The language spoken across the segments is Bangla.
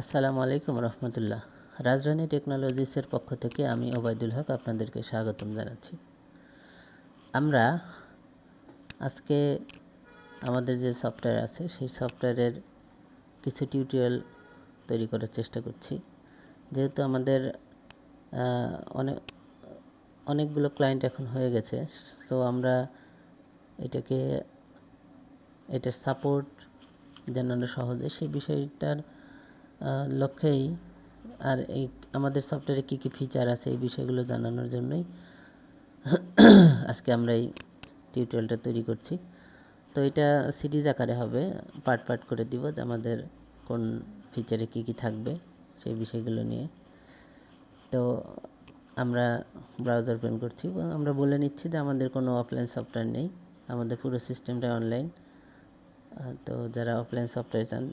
আসসালামু আলাইকুম রহমতুল্লাহ। রাজরানী টেকনোলজিসের পক্ষ থেকে আমি ওবায়দুল হক আপনাদেরকে স্বাগতম জানাচ্ছি। আমরা আজকে আমাদের যে সফটওয়্যার আছে সেই সফটওয়্যারের কিছু টিউটোরিয়াল তৈরি করার চেষ্টা করছি। যেহেতু আমাদের অনেক অনেকগুলো ক্লায়েন্ট এখন হয়ে গেছে, সো আমরা এটার সাপোর্ট জানানো সহজে সেই বিষয়টার লক্ষ্যেই আর এই আমাদের সফটওয়্যারে কী কী ফিচার আছে এই বিষয়গুলো জানানোর জন্যই আজকে আমরা এই টিউটোরিয়ালটা তৈরি করছি। তো এটা সিরিজ আকারে হবে, পার্ট পার্ট করে দিব যে আমাদের কোন ফিচারে কী কী থাকবে সেই বিষয়গুলো নিয়ে। তো আমরা ব্রাউজার ওপেন করছি এবং আমরা বলে নিচ্ছি যে আমাদের কোনো অফলাইন সফটওয়্যার নেই, আমাদের পুরো সিস্টেমটা অনলাইন। তো যারা অফলাইন সফটওয়্যার চান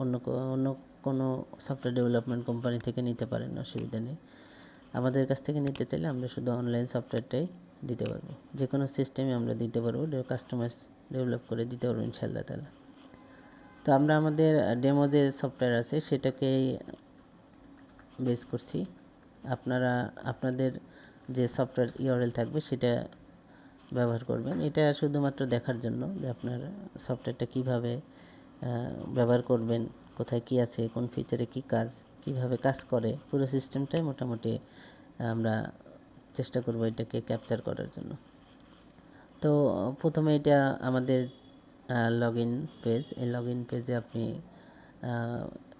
অন্য কোনো সফটওয়্যার ডেভেলপমেন্ট কোম্পানি থেকে নিতে পারেন, অসুবিধা নেই। আমাদের কাছ থেকে নিতে চাইলে আমরা শুধু অনলাইন সফটওয়্যারটাই দিতে পারবো। যে কোনো সিস্টেমে আমরা দিতে পারবো, কাস্টমাইজ ডেভেলপ করে দিতে পারবো ইনশাআল্লাহ তাআলা। তো আমরা আমাদের ডেমো যে সফটওয়্যার আছে সেটাকেই বেস করছি। আপনারা আপনাদের যে সফটওয়্যার ইউআরএল থাকবে সেটা ব্যবহার করবেন। এটা শুধুমাত্র দেখার জন্য যে আপনার সফটওয়্যারটা কীভাবে ব্যবহার করবেন, কোথায় কী আছে, কোন ফিচারে কী কাজ, কীভাবে কাজ করে, পুরো সিস্টেমটাই মোটামুটি আমরা চেষ্টা করব এটাকে ক্যাপচার করার জন্য। তো প্রথমে এটা আমাদের লগ ইন পেজ। এই লগ ইন পেজে আপনি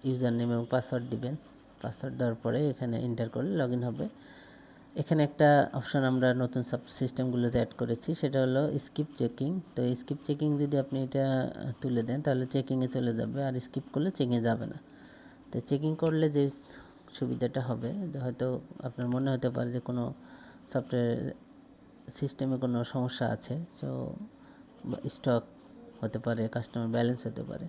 ইউজার নেম এবং পাসওয়ার্ড দিবেন। পাসওয়ার্ড দেওয়ার পরে এখানে এন্টার করলে লগ ইন হবে। এখানে একটা অপশান আমরা নতুন সব সিস্টেমগুলোতে অ্যাড করেছি, সেটা হলো স্কিপ চেকিং। তো স্কিপ চেকিং যদি আপনি এটা তুলে দেন তাহলে চেকিংয়ে চলে যাবে, আর স্কিপ করলে চেকিংয়ে যাবে না। তো চেকিং করলে যে সুবিধাটা হবে, হয়তো আপনার মনে হতে পারে যে কোনো সফটওয়্যার সিস্টেমে কোনো সমস্যা আছে, তো স্টক হতে পারে, কাস্টমার ব্যালেন্স হতে পারে,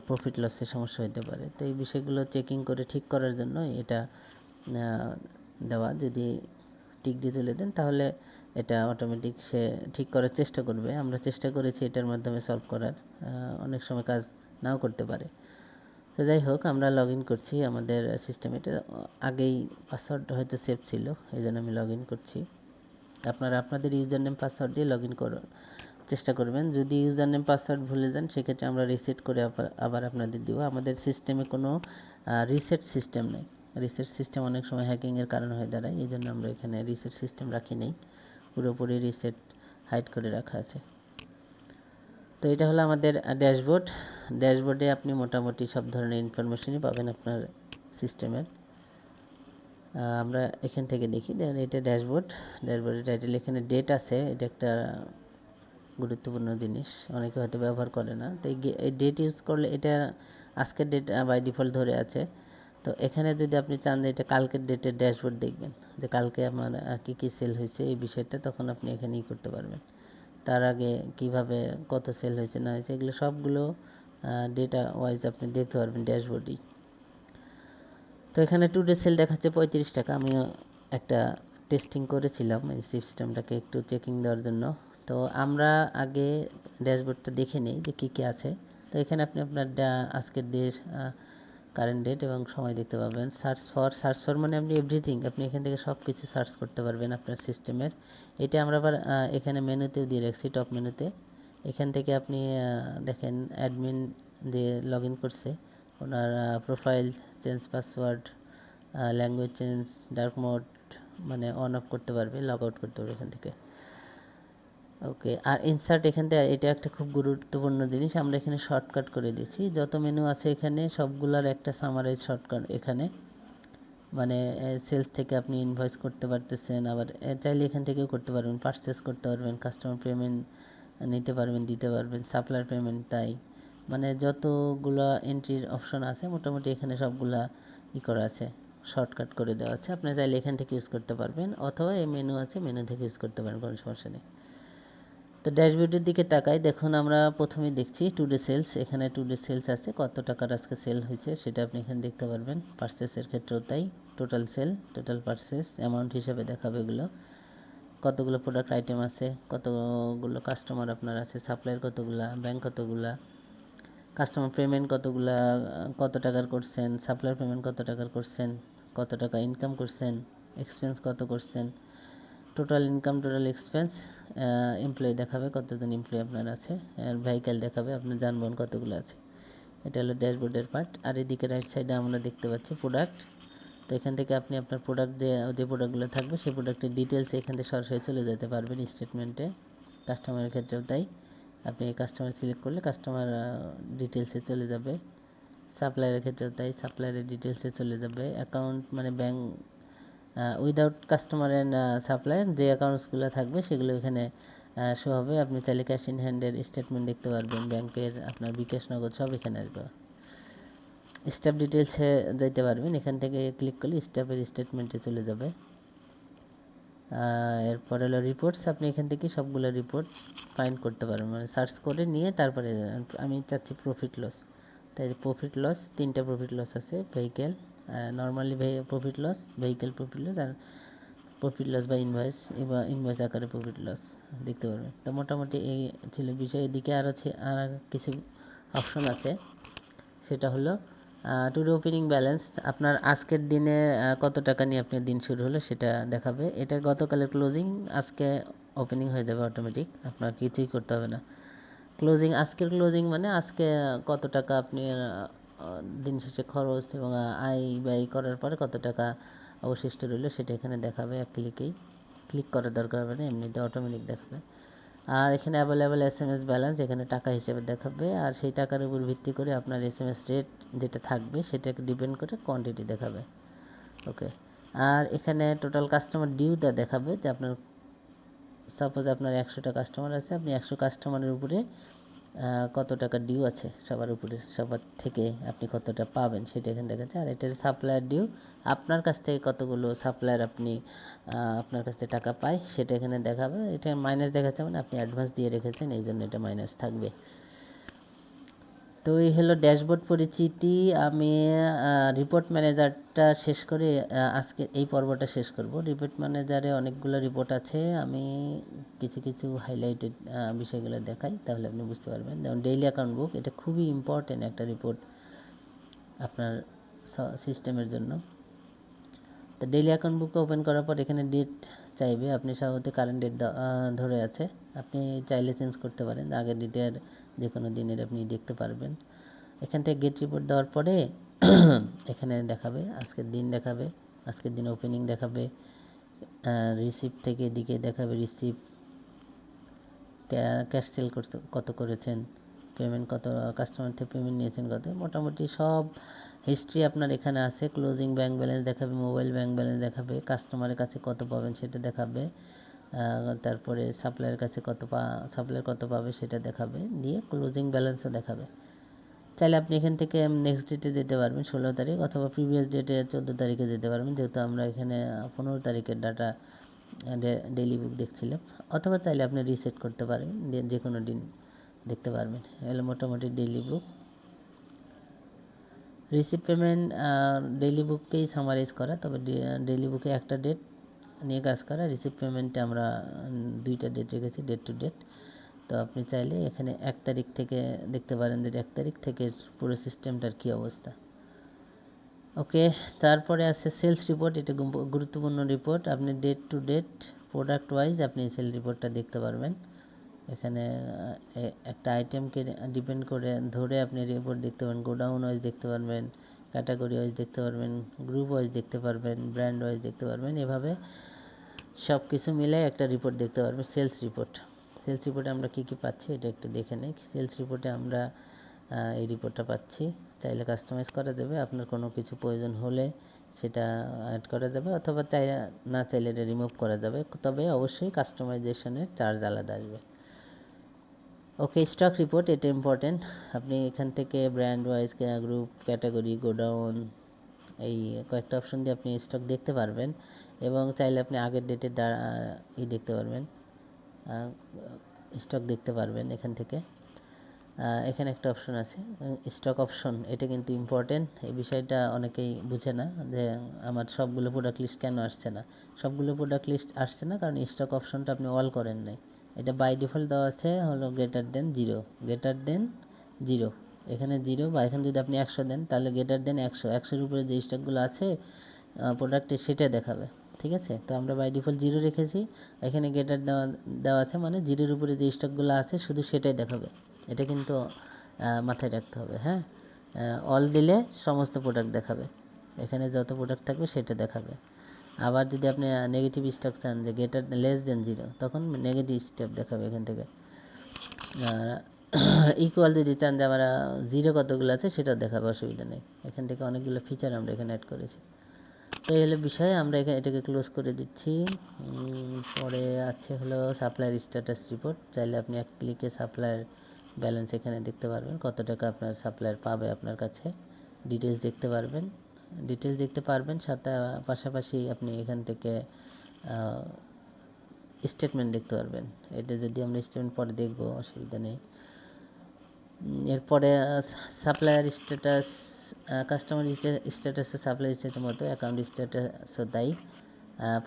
প্রফিট লসের সমস্যা হতে পারে। তো এই বিষয়গুলো চেকিং করে ঠিক করার জন্য এটা দেওয়া। যদি টিক দিয়ে তুলে দেন তাহলে এটা অটোমেটিক সে ঠিক করার চেষ্টা করবে। আমরা চেষ্টা করেছি এটার মাধ্যমে সলভ করার, অনেক সময় কাজ নাও করতে পারে। তো যাই হোক, আমরা লগ ইন করছি আমাদের সিস্টেমে। এটা আগেই পাসওয়ার্ড হয়তো সেভ ছিল, এই জন্য আমি লগ ইন করছি। আপনারা আপনাদের ইউজার নেম পাসওয়ার্ড দিয়ে লগ ইন চেষ্টা করবেন। যদি ইউজার নেম পাসওয়ার্ড ভুলে যান সেক্ষেত্রে আমরা রিসেট করে আবার আপনাদের দিব। আমাদের সিস্টেমে কোনো রিসেট সিস্টেম নেই। রিসেট সিস্টেম অনেক সময় হ্যাকিংয়ের কারণ হয়ে দাঁড়ায়, এই জন্য আমরা এখানে রিসেট সিস্টেম রাখি নেই, পুরোপুরি রিসেট হাইড করে রাখা আছে। তো এটা হলো আমাদের ড্যাশবোর্ড। ড্যাশবোর্ডে আপনি মোটামুটি সব ধরনের ইনফরমেশনই পাবেন আপনার সিস্টেমের। আমরা এখান থেকে দেখি, দেখেন এটা ড্যাশবোর্ড। ড্যাশবোর্ডের টাইটেল এখানে ডেট আছে, এটা একটা গুরুত্বপূর্ণ জিনিস, অনেকে হয়তো ব্যবহার করে না। তো এই ডেট ইউজ করলে এটা আজকের ডেট বাই ডিফল্ট ধরে আছে। তো এখানে যদি আপনি চান যে এটা কালকের ডেটের ড্যাশবোর্ড দেখবেন, যে কালকে আমার কী কী সেল হয়েছে এই বিষয়টা, তখন আপনি এখানেই করতে পারবেন। তার আগে কিভাবে কত সেল হয়েছে না হয়েছে এগুলো সবগুলো ডেটা ওয়াইজ আপনি দেখতে পারবেন ড্যাশবোর্ডেই। তো এখানে টুডে সেল দেখাচ্ছে 35 টাকা। আমিও একটা টেস্টিং করেছিলাম এই সিস্টেমটাকে একটু চেকিং দেওয়ার জন্য। তো আমরা আগে ড্যাশবোর্ডটা দেখে নিই যে কী কী আছে। তো এখানে আপনি আপনার আজকের ডেট, কারেন্ট ডেট এবং সময় দেখতে পাবেন। সার্চ ফর মানে আপনি এভরিথিং, আপনি এখান থেকে সব কিছু সার্চ করতে পারবেন আপনার সিস্টেমের। এটা আমরা আবার এখানে মেনুতেও দিয়ে রাখছি, টপ মেনুতে। এখান থেকে আপনি দেখেন অ্যাডমিন দিয়ে লগ ইন করছে, ওনার profile change, password, language change, dark mode মানে অন অফ করতে পারবে, লগ আউট করতে পারবে এখান থেকে। ওকে, আর ইনসার্ট এখান থেকে, এটা একটা খুব গুরুত্বপূর্ণ জিনিস, আমরা এখানে শর্টকাট করে দিয়েছি। যত মেনু আছে এখানে সবগুলার একটা সামারাইজ শর্টকাট এখানে, মানে সেলস থেকে আপনি ইনভয়েস করতে পারতেছেন, আবার চাইলে এখান থেকেও করতে পারবেন, পারচেস করতে পারবেন, কাস্টমার পেমেন্ট নিতে পারবেন, দিতে পারবেন, সাপ্লায়ার পেমেন্ট, তাই মানে যতগুলো এন্ট্রির অপশন আছে মোটামুটি এখানে সবগুলা করা আছে, শর্টকাট করে দেওয়া আছে। আপনি চাইলে এখান থেকে ইউজ করতে পারবেন, অথবা এই মেনু আছে, মেনু থেকে ইউজ করতে পারেন, কোনো সমস্যা নেই। তো ড্যাশবোর্ডের দিকে তাকাই, দেখুন আমরা প্রথমেই দেখছি টুডে সেলস। এখানে টুডে সেলস আছে, কত টাকার আজকে সেল হয়েছে সেটা আপনি এখানে দেখতে পারবেন। পারচেসের ক্ষেত্রেও তাই, total sell, total purchase amount হিসাবে দেখাবে এগুলো। কতগুলো প্রোডাক্ট আইটেম আছে, কতগুলো কাস্টমার আপনার আছে, সাপ্লায়ার কতগুলা, ব্যাংক কতগুলা, কাস্টমার পেমেন্ট কতগুলা, কত টাকার করছেন, সাপ্লায়ার পেমেন্ট কত টাকার করছেন, কত টাকা ইনকাম করছেন, এক্সপেন্স কত করছেন, total income, total expense, employee দেখাবে কতজন এমপ্লয়ি আপনার আছে, আর ভেহিক্যাল দেখাবে আপনার যানবাহন কতগুলো আছে। এটা হলো ড্যাশবোর্ডের পার্ট। আর এদিকে রাইট সাইডে আমরা দেখতে পাচ্ছি প্রোডাক্ট। তো এখান থেকে আপনি আপনার প্রোডাক্ট যে প্রোডাক্টগুলো থাকবে সেই প্রোডাক্টের ডিটেলস এখান থেকে সরাসরি চলে যেতে পারবেন স্টেটমেন্টে। কাস্টমারের ক্ষেত্রেও তাই, আপনি কাস্টমার সিলেক্ট করলে কাস্টমার ডিটেলসে চলে যাবে। সাপ্লায়ারের ক্ষেত্রেও তাই, সাপ্লায়ারের ডিটেলসে চলে যাবে। অ্যাকাউন্ট মানে bank without customer and supplier যে অ্যাকাউন্টসগুলো থাকবে সেগুলো এখানে শো হবে। আপনি চাইলে ক্যাশ ইন হ্যান্ডের স্টেটমেন্ট দেখতে পারবেন, ব্যাংকের, আপনার বিকাশ, নগদ সব এখানে আসবে। স্টাফ ডিটেলসে যাইতে পারবেন, এখান থেকে ক্লিক করলে স্টাফের স্টেটমেন্টে চলে যাবে। এরপর হলো রিপোর্টস, আপনি এখান থেকে সবগুলো রিপোর্ট ফাইন্ড করতে পারবেন, মানে সার্চ করে নিয়ে তারপরে আমি চাচ্ছি প্রফিট লস, তাই প্রফিট লস 3টা প্রফিট লস আছে, vehicle normally profit loss, vehicle profit loss, আর প্রফিট লস বা ইনভয়েস, এবার ইনভয়েস আকারে প্রফিট লস দেখতে পারবেন। তো মোটামুটি এই ছিল বিষয়। এদিকে আর কিছু অপশন আছে, সেটা হলো টুডে ওপেনিং ব্যালেন্স, আপনার আজকের দিনে কত টাকা নিয়ে আপনার দিন শুরু হলো সেটা দেখাবে। এটা গতকালের ক্লোজিং, আজকে ওপেনিং হয়ে যাবে অটোমেটিক, আপনার কিছুই করতে হবে না। ক্লোজিং, আজকের ক্লোজিং মানে আজকে কত টাকা আপনি দিন শেষে খরচ এবং আয় ব্যয় করার পরে কত টাকা অবশিষ্ট রইল সেটা এখানে দেখাবে। এক ক্লিক করার দরকার হবে না, এমনিতে অটোমেটিক দেখাবে। আর এখানে অ্যাভেলেবেল SMS ব্যালেন্স এখানে টাকা হিসেবে দেখাবে, আর সেই টাকার উপর ভিত্তি করে আপনার SMS রেট যেটা থাকবে সেটাকে ডিপেন্ড করে কোয়ান্টিটি দেখাবে। ওকে, আর এখানে টোটাল কাস্টমার ডিউটা দেখাবে যে আপনার সাপোজ আপনার 100টা কাস্টমার আছে, আপনি 100 কাস্টমারের উপরে কত টাকা ডিউ আছে, সবার উপরে, সবার থেকে আপনি কতটা পাবেন সেটা এখানে দেখাচ্ছে। আর এটা সাপ্লায়ার ডিউ, আপনার কাছ থেকে কতগুলো সাপ্লায়ার আপনি আপনার কাছ থেকে টাকা পায় সেটা এখানে দেখাবে। এটা মাইনাস দেখাচ্ছে মানে আপনি অ্যাডভান্স দিয়ে রেখেছেন, এই জন্য এটা মাইনাস থাকবে। তো এই হলো ড্যাশবোর্ড পরিচিতি। আমি রিপোর্ট ম্যানেজারটা শেষ করে আজকে এই পর্বটা শেষ করব। রিপোর্ট ম্যানেজারে অনেকগুলো রিপোর্ট আছে, আমি কিছু কিছু হাইলাইটেড বিষয়গুলো দেখাই, তাহলে আপনি বুঝতে পারবেন। যেমন ডেইলি অ্যাকাউন্ট বুক, এটা খুবই ইম্পর্টেন্ট একটা রিপোর্ট আপনার সিস্টেমের জন্য। তো ডেইলি অ্যাকাউন্ট বুক ওপেন করার পর এখানে ডেট চাইবে, আপনি সাধারণত কারেন্ট ডেট ধরে আছে, আপনি চাইলে চেঞ্জ করতে পারেন, আগের ডেটের যে কোনো দিনের আপনি দেখতে পারবেন। এখান থেকে গেট রিপোর্ট দেওয়ার পরে এখানে দেখাবে আজকের দিন, দেখাবে আজকের দিন ওপেনিং, দেখাবে রিসিপ্ট থেকে এদিকে দেখাবে রিসিপ্ট, ক্যাশ সেল কত করেছেন, পেমেন্ট কত, কাস্টমার থেকে পেমেন্ট নিয়েছেন কত, মোটামুটি সব হিস্ট্রি আপনার এখানে আছে। ক্লোজিং ব্যাংক ব্যালেন্স দেখাবে, মোবাইল ব্যাংক ব্যালেন্স দেখাবে, কাস্টমারের কাছে কত পাবেন সেটা দেখাবে, তারপরে সাপ্লায়ার কাছে সাপ্লায়ার কত পাবে সেটা দেখাবে, দিয়ে ক্লোজিং ব্যালেন্সও দেখাবে। চাইলে আপনি এখান থেকে নেক্সট ডেটে যেতে পারবেন, 16 তারিখ, অথবা প্রিভিয়াস ডেটে 14 তারিখে যেতে পারবেন, যেহেতু আমরা এখানে 15 তারিখের ডাটা ডেইলি বুক দেখছিলাম, অথবা চাইলে আপনি রিসেট করতে পারবেন, যে কোনো দিন দেখতে পারবেন। এগুলো মোটামুটি ডেইলি বুক। রিসিভ পেমেন্ট ডেইলি বুককেই সামারাইজ করা, তবে ডেইলি বুকে একটা ডেট নিয়ে কাজ করা, রিসিভ পেমেন্টে আমরা 2টা ডেট রেখেছি, ডেট টু ডেট। তো আপনি চাইলে এখানে 1 তারিখ থেকে দেখতে পারেন যে 1 তারিখ থেকে পুরো সিস্টেমটার কী অবস্থা। ওকে, তারপরে আছে সেলস রিপোর্ট, এটা গুরুত্বপূর্ণ রিপোর্ট, আপনি date to date product wise আপনি সেল রিপোর্টটা দেখতে পারবেন। এখানে একটা আইটেমকে ডিপেন্ড করে ধরে আপনি রিপোর্ট দেখতে পারবেন, গোডাউন ওয়াইজ দেখতে পারবেন, ক্যাটাগরি ওয়াইজ দেখতে পারবেন, গ্রুপ ওয়াইজ দেখতে পারবেন, ব্র্যান্ড ওয়াইজ দেখতে পারবেন, এভাবে সব কিছু মিলে একটা রিপোর্ট দেখতে পারবেন, সেলস রিপোর্ট। সেলস রিপোর্টে আমরা কী কী পাচ্ছি এটা একটু দেখে নেই। সেলস রিপোর্টে আমরা এই রিপোর্টটা পাচ্ছি, চাইলে কাস্টমাইজ করা যাবে, আপনার কোনো কিছু প্রয়োজন হলে সেটা অ্যাড করা যাবে, অথবা না চাইলে এটা রিমুভ করা যাবে, তবে অবশ্যই কাস্টমাইজেশনের চার্জ আলাদা আসবে। ওকে, স্টক রিপোর্ট, এটা ইম্পর্টেন্ট, আপনি এখান থেকে brand wise, group, category, godown, এই কয়েকটা অপশন দিয়ে আপনি স্টক দেখতে পারবেন, এবং চাইলে আপনি আগের ডেটের দেখতে পারবেন, স্টক দেখতে পারবেন এখান থেকে। এখানে একটা অপশন আছে স্টক অপশন, এটা কিন্তু ইম্পর্টেন্ট, এই বিষয়টা অনেকেই বুঝে না যে আমার সবগুলো প্রোডাক্ট লিস্ট কেন আসছে না। সবগুলো প্রোডাক্ট লিস্ট আসছে না কারণ স্টক অপশনটা আপনি অল করেন নাই, এটা বাই ডিফল্ট দেওয়া আছে হলো greater than zero, greater than zero, এখানে 0 বা এখানে যদি আপনি 100 দেন তাহলে গ্রেটার দেন 100, 100-এর উপরে যে স্টকগুলো আছে প্রোডাক্টে সেটা দেখাবে। ঠিক আছে, তো আমরা বাই ডিফল্ট 0 রেখেছি, এখানে গ্রেটার দেওয়া দেওয়া আছে মানে 0-এর উপরে যে স্টকগুলো আছে শুধু সেটাই দেখাবে। এটা কিন্তু মাথায় রাখতে হবে। হ্যাঁ, অল দিলে সমস্ত প্রোডাক্ট দেখাবে, এখানে যত প্রোডাক্ট থাকবে সেটা দেখাবে। আবার যদি আপনি নেগেটিভ স্টক চান যে গ্রেটার লেস দেন 0, তখন নেগেটিভ স্টেপ দেখাবে এখান থেকে। ইকুয়াল যদি চান যে আমরা 0 কতগুলো আছে সেটাও দেখাবে, অসুবিধা নেই। এখান থেকে অনেকগুলো ফিচার আমরা এখানে অ্যাড করেছি। তো এই হলো বিষয়, আমরা এটাকে ক্লোজ করে দিচ্ছি। পরে আছে হলো সাপ্লায়ার স্ট্যাটাস রিপোর্ট। চাইলে আপনি এক ক্লিকে সাপ্লায়ার ব্যালেন্স এখানে দেখতে পারবেন, কত টাকা আপনার সাপ্লায়ার পাবে আপনার কাছে, ডিটেলস দেখতে পারবেন। সাথে পাশাপাশি আপনি এখান থেকে স্টেটমেন্ট দেখতে পারবেন। এটা যদি আমরা স্টেটমেন্ট পরে দেখব, অসুবিধা নেই। এরপরে সাপ্লায়ার স্ট্যাটাস, কাস্টমার স্ট্যাটাসও সাপ্লায়ার স্ট্যাটাসের মতো অ্যাকাউন্ট স্ট্যাটাসও তাই।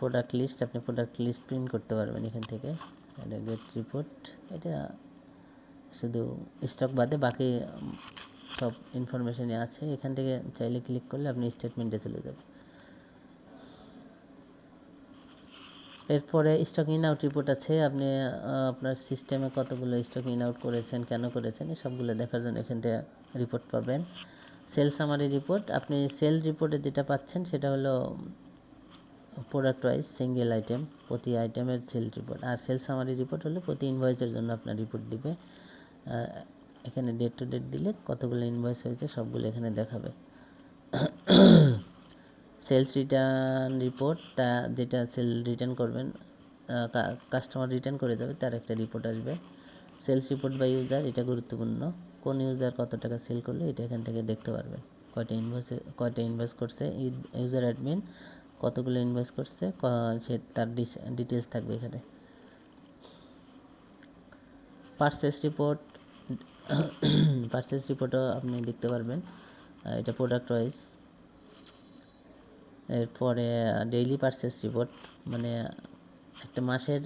প্রোডাক্ট লিস্ট, আপনি প্রোডাক্ট লিস্ট প্রিন্ট করতে পারবেন এখান থেকে। এটা গেট রিপোর্ট, এটা শুধু স্টক বাদে বাকি সব ইনফরমেশনই আছে। এখান থেকে চাইলে ক্লিক করলে আপনি স্টেটমেন্টে চলে যাবেন। এরপরে স্টক ইন আউট রিপোর্ট আছে। আপনি আপনার সিস্টেমে কতগুলো স্টক ইন আউট করেছেন, কেন করেছেন, এই সবগুলো দেখার জন্য এখান থেকে রিপোর্ট পাবেন। সেল সামারি রিপোর্ট, আপনি সেল রিপোর্টে যেটা পাচ্ছেন সেটা হলো প্রোডাক্ট ওয়াইজ সিঙ্গেল আইটেম, প্রতি আইটেমের সেল রিপোর্ট। আর সেল সামারি রিপোর্ট হলো প্রতি ইনভয়েসের জন্য আপনার রিপোর্ট দিবে। এখানে ডেট টু ডেট দিলে কতগুলো ইনভয়েস হয়েছে সবগুলো এখানে দেখাবে। সেলস রিটার্ন রিপোর্ট, তা যেটা সেল রিটার্ন করবেন, কাস্টমার রিটার্ন করে দেবে, তার একটা রিপোর্ট আসবে। সেলস রিপোর্ট বাই ইউজার, এটা গুরুত্বপূর্ণ, কোন ইউজার কত টাকা সেল করলো এটা এখান থেকে দেখতে পারবেন। কয়টা ইনভয়েস করছে ইউজার অ্যাডমিন, কতগুলো ইনভয়েস করছে সে তার ডিটেলস থাকবে এখানে। পারচেস রিপোর্টও আপনি দেখতে পারবেন, এটা প্রোডাক্ট ওয়াইজ। এরপরে ডেইলি পারচেস রিপোর্ট, মানে একটা মাসের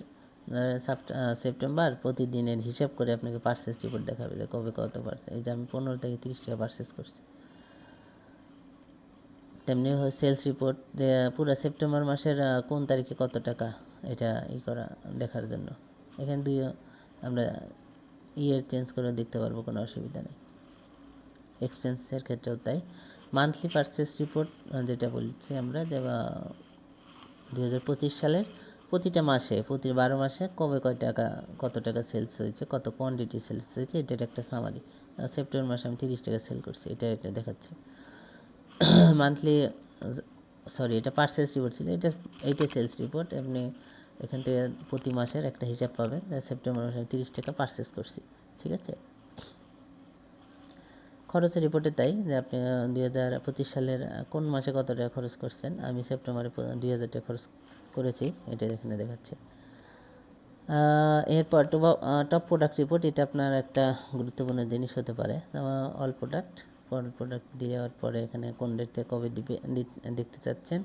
সেপ্টেম্বর প্রতিদিনের হিসাব করে আপনাকে পারচেস রিপোর্ট দেখাবে যে কবে কত পারচেস। এই যে আমি 15 থেকে 30 টাকা পারচেস করছি। তেমনি সেলস রিপোর্ট, যে পুরো সেপ্টেম্বর মাসের কোন তারিখে কত টাকা, এটা দেখার জন্য এখানে আমরা ইয়ার চেঞ্জ করে দেখতে পারবো, কোনো অসুবিধা নেই। এক্সপেন্সের ক্ষেত্রেও তাই। মান্থলি পারচেস রিপোর্ট যেটা বলছি আমরা, যে 2025 সালের প্রতিটা মাসে, প্রতি 12 মাসে কত টাকা সেলস হয়েছে, কত কোয়ান্টিটি সেলস হয়েছে, এটার একটা সামারি। সেপ্টেম্বর মাসে আমি 30 টাকা সেল করছি, এটা দেখাচ্ছে। মান্থলি, সরি এটা পারচেস রিপোর্ট ছিল, এইটা সেলস রিপোর্ট। আপনি এখান থেকে প্রতি মাসের একটা হিসাব পাবেন, সেপ্টেম্বর মাসে আমি 30 টাকা পারচেস করছি। ঠিক আছে, খরচের রিপোর্টে তাই, যে আপনি 2025 সালের কোন মাসে কত টাকা খরচ করছেন। আমি সেপ্টেম্বরে 2000 টাকা খরচ করেছি, এটা এখানে দেখাচ্ছে। এরপর টপ প্রোডাক্ট রিপোর্ট, এটা আপনার একটা গুরুত্বপূর্ণ জিনিস হতে পারে। অল প্রোডাক্ট দেওয়ার পরে এখানে কোন ডেট থেকে কবে দেখতে চাচ্ছেন।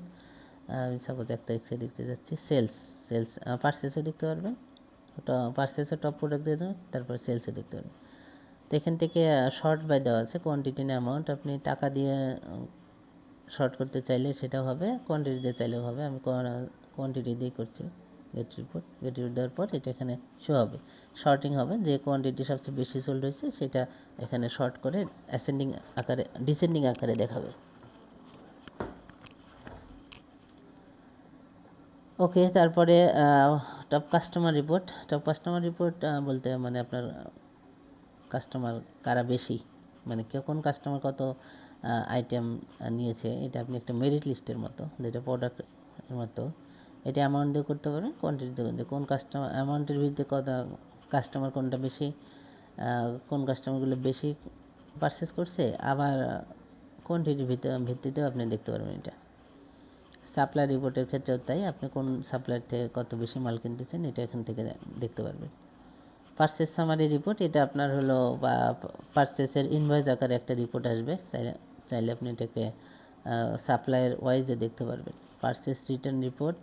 আমি সাপোজ 1 তারিখ থেকে দেখতে চাচ্ছি। সেলস পারচেসও দেখতে পারবেন, পারচেসও টপ প্রোডাক্ট দিয়ে দেবেন, তারপর সেলসও দেখতে পারবেন। তো এখান থেকে শর্ট বাই দেওয়া আছে, কোয়ান্টিটি না অ্যামাউন্ট। আপনি টাকা দিয়ে শর্ট করতে চাইলে সেটাও হবে, কোয়ান্টিটি দিয়ে চাইলেও হবে। আমি কোয়ান্টিটি দিয়ে করছি। গেট রিপোর্ট দেওয়ার পর এটা এখানে শো হবে, শর্টিং হবে, যে কোয়ান্টিটি সবচেয়ে বেশি সোল্ড হয়েছে সেটা এখানে শর্ট করে ডিসেন্ডিং আকারে দেখাবে। ওকে, তারপরে টপ কাস্টমার রিপোর্ট বলতে মানে আপনার কাস্টমার কারা বেশি, মানে কোন কাস্টমার কত আইটেম নিয়েছে, এটা আপনি একটা মেরিট লিস্টের মতো, যেটা প্রোডাক্টের মতো। এটা অ্যামাউন্ট দিয়ে করতে পারবেন, কোয়ান্টিটি দিয়ে কোন কাস্টমার অ্যামাউন্টের ভিত্তিতে কত কাস্টমার কোনটা বেশি, কোন কাস্টমারগুলো বেশি পারচেস করছে, আবার কোয়ান্টিটির ভিত্তিতেও আপনি দেখতে পারবেন। এটা সাপ্লায়ার রিপোর্টের ক্ষেত্রেও তাই, আপনি কোন সাপ্লায়ার থেকে কত বেশি মাল কিনতেছেন এটা এখান থেকে দেখতে পারবেন। পারচেস সামারি রিপোর্ট, এটা আপনার হলো বা পারচেসের ইনভয়েস আকারে একটা রিপোর্ট আসবে, চাইলে আপনি এটাকে সাপ্লায়ার ওয়াইজে দেখতে পারবেন। পারচেস রিটার্ন রিপোর্ট,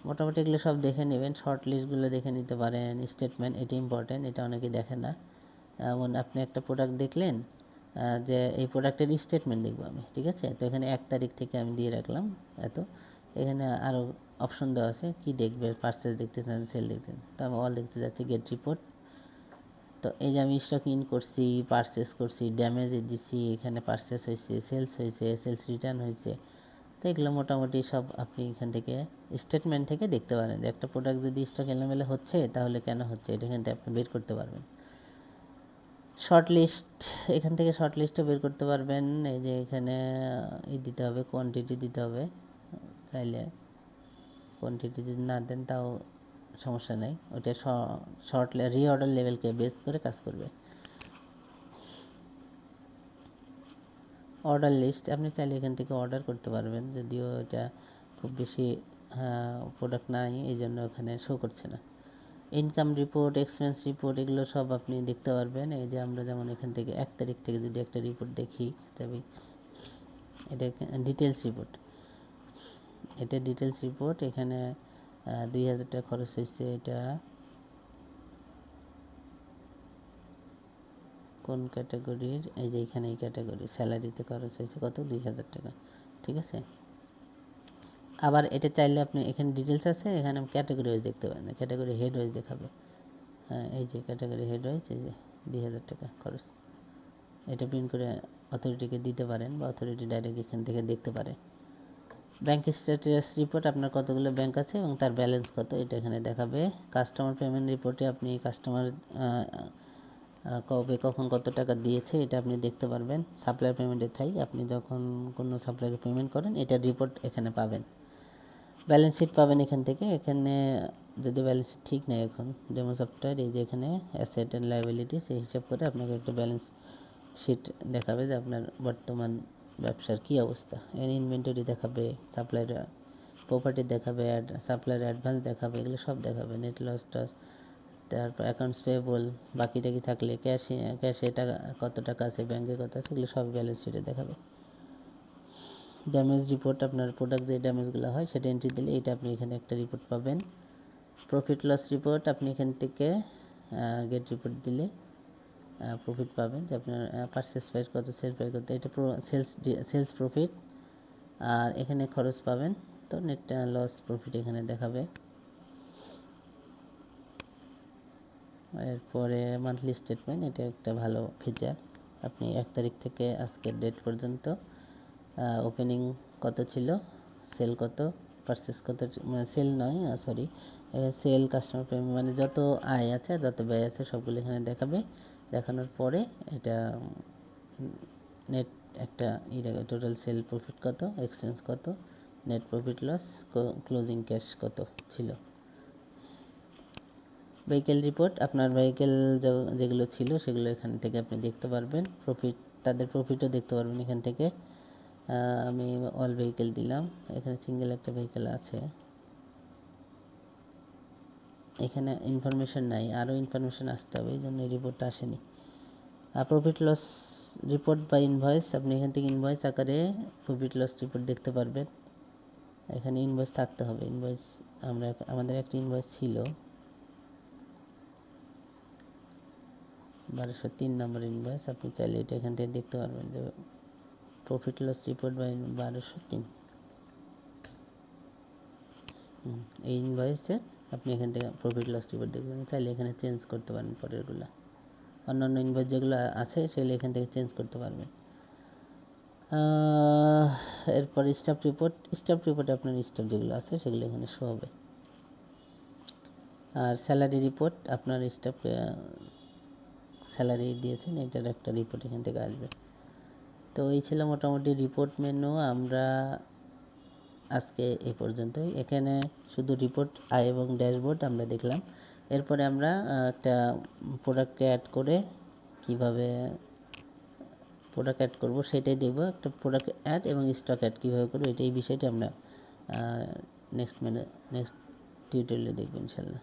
মোটামুটি এগুলো সব দেখে নেবেন, শর্ট লিস্টগুলো দেখে নিতে পারেন। স্টেটমেন্ট, এটা ইম্পর্টেন্ট, এটা অনেকে দেখে না। এমন আপনি একটা প্রোডাক্ট দেখলেন, যে এই প্রোডাক্টের স্টেটমেন্ট দেখবো আমি, ঠিক আছে। তো এখানে 1 তারিখ থেকে আমি দিয়ে রাখলাম এত। এখানে আরও অপশন দেওয়া আছে কি দেখবে, পারচেস দেখতে চান, সেল দেখতে চান, তো আমি অল দেখতে যাচ্ছি, গেট রিপোর্ট। তো এই যে আমি স্টক ইন করছি, পারচেস করছি, ড্যামেজ দিচ্ছি, এখানে পারচেস হয়েছে, সেলস হয়েছে, সেলস রিটার্ন হয়েছে। তো এগুলো মোটামুটি সব আপনি এখান থেকে স্টেটমেন্ট থেকে দেখতে পারেন যে একটা প্রোডাক্ট যদি স্টক এলোমেলো হচ্ছে তাহলে কেন হচ্ছে, এটা এখান থেকে আপনি বের করতে পারবেন। শর্ট লিস্ট, এখান থেকে শর্ট লিস্টও বের করতে পারবেন। এই যে এখানে দিতে হবে, কোয়ান্টিটি দিতে হবে। চাইলে কোয়ান্টিটি যদি না দেন তাও সমস্যা নেই, ওইটা শর্ট রিঅর্ডার লেভেলকে বেস করে কাজ করবে। অর্ডার লিস্ট, আপনি চাইলে এখান থেকে অর্ডার করতে পারবেন, যদিও এটা খুব বেশি প্রোডাক্ট নাই এই জন্য ওখানে শো করছে না। ইনকাম রিপোর্ট, এক্সপেন্স রিপোর্ট, এগুলো সব আপনি দেখতে পারবেন। এই যে আমরা যেমন এখান থেকে 1 তারিখ থেকে যদি একটা রিপোর্ট দেখি, তবে এটা ডিটেলস রিপোর্ট, এটা ডিটেলস রিপোর্ট। এখানে 2000 টাকা খরচ হয়েছে, এটা কোন ক্যাটাগরির, এই যে এখানে এই ক্যাটাগরি স্যালারিতে খরচ হয়েছে কত, 2000 টাকা, ঠিক আছে। আবার এটা চাইলে আপনি এখানে ডিটেলস আছে, এখানে ক্যাটাগরি ওয়াইজ দেখতে পারেন, ক্যাটাগরি হেড ওয়াইজ দেখাবে। হ্যাঁ, এই যে ক্যাটাগরি হেড ওয়াইজ, এই যে 2000 টাকা খরচ, এটা প্রিন্ট করে অথরিটিকে দিতে পারেন বা অথরিটি ডাইরেক্ট এখান থেকে দেখতে পারে। ব্যাংক স্ট্যাটাস রিপোর্ট, আপনার কতগুলো ব্যাংক আছে এবং তার ব্যালেন্স কত, এটা এখানে দেখাবে। কাস্টমার পেমেন্ট রিপোর্টে আপনি কাস্টমার কবে কখন কত টাকা দিয়েছে এটা আপনি দেখতে পারবেন। সাপ্লায়ার পেমেন্টের থাই, আপনি যখন কোনো সাপ্লায়ারকে পেমেন্ট করেন এটার রিপোর্ট এখানে পাবেন। ব্যালেন্স শিট পাবেন এখান থেকে। এখানে যদি ব্যালেন্স শিট ঠিক নেই এখন ডেমো সফটওয়্যার, এই যে এখানে অ্যাসেট অ্যান্ড লায়াবিলিটি, সেই হিসাব করে আপনাকে একটা ব্যালেন্স শিট দেখাবে যে আপনার বর্তমান ব্যবসার কী অবস্থা। এর ইনভেন্টরি দেখাবে, সাপ্লায়ার প্রপার্টি দেখাবে, সাপ্লায়ার অ্যাডভান্স দেখাবে, এগুলো সব দেখাবে। নেট লস টস, তারপর অ্যাকাউন্টস পেয়েবল, বাকি টাকি থাকলে ক্যাশে টাকা কত টাকা আছে, ব্যাঙ্কে কত আছে, এগুলো সব ব্যালেন্স শিটে দেখাবে। ড্যামেজ রিপোর্ট, আপনার প্রোডাক্ট যে ড্যামেজগুলো হয় সেটা এন্ট্রি দিলে এটা আপনি এখানে একটা রিপোর্ট পাবেন। প্রফিট লস রিপোর্ট, আপনি এখান থেকে গেট রিপোর্ট দিলে প্রফিট পাবেন যে আপনার পারচেস প্রাইস কত, সেল প্রাইস কত, এটা সেলস প্রফিট। আর এখানে খরচ পাবেন, তো নেট লস প্রফিট এখানে দেখাবে। এরপরে মান্থলি স্টেটমেন্ট, এটা একটা ভালো ফিচার। আপনি 1 তারিখ থেকে আজকের ডেট পর্যন্ত ওপেনিং কত ছিল, সেল কত, পারচেস কত, সেল নয় সরি, সেল, কাস্টমার পেমেন্ট, মানে যত আয় আছে যত ব্যয় আছে সবগুলো এখানে দেখাবে। দেখানোর পরে এটা নেট একটা দেখাবে, টোটাল সেল প্রফিট কত, এক্সপেন্স কত, net profit loss, closing cash কত ছিল। ভেহিকেল রিপোর্ট, আপনার ভেহিকেল যেগুলো ছিল সেগুলো এখান থেকে আপনি দেখতে পারবেন। প্রফিট, তাদের প্রফিটও দেখতে পারবেন এখান থেকে। আমি অল ভেহিকেল দিলাম, এখানে সিঙ্গেল একটা ভেহিকেল আছে, এখানে ইনফরমেশন নাই, আরও ইনফরমেশন আসতে হবে, এই জন্য এই রিপোর্টটা আসেনি। প্রফিট লস রিপোর্ট বা ইনভয়েস, আপনি এখান থেকে ইনভয়েস আকারে প্রফিট লস রিপোর্ট দেখতে পারবেন। এখানে ইনভয়েস থাকতে হবে, ইনভয়েস আমাদের একটা ইনভয়েস ছিল 1203 নম্বর ইনভয়েস, আপনি চাইলে এটা এখান থেকে দেখতে পারবেন যে প্রফিট লস রিপোর্ট বাই 1203, এই ইনভয়েসে আপনি এখান থেকে প্রফিট লস রিপোর্ট দেখবেন। চাইলে এখানে চেঞ্জ করতে পারেন পরেরগুলো, অন্যান্য ইনভয়েস যেগুলো আছে সেগুলো এখান থেকে চেঞ্জ করতে পারবেন। এরপর স্টাফ রিপোর্টে আপনার স্টাফ যেগুলো আছে সেগুলো এখানে শো হবে। আর স্যালারি রিপোর্ট, আপনার স্টাফকে স্যালারি দিয়েছেন, এটার একটা রিপোর্ট এখান থেকে আসবে। তো এই ছিল মোটামুটি রিপোর্ট মেনু। আমরা আজকে এই পর্যন্তই, এখানে শুধু রিপোর্ট আয় এবং ড্যাশবোর্ড আমরা দেখলাম। এরপরে আমরা একটা প্রোডাক্টকে অ্যাড করে কীভাবে প্রোডাক্ট অ্যাড করব সেটাই দেখব। একটা প্রোডাক্ট অ্যাড এবং স্টক অ্যাড কীভাবে করবো, এই বিষয়টি আমরা নেক্সট টিউটোরিয়ালে দেখব ইনশাল্লাহ।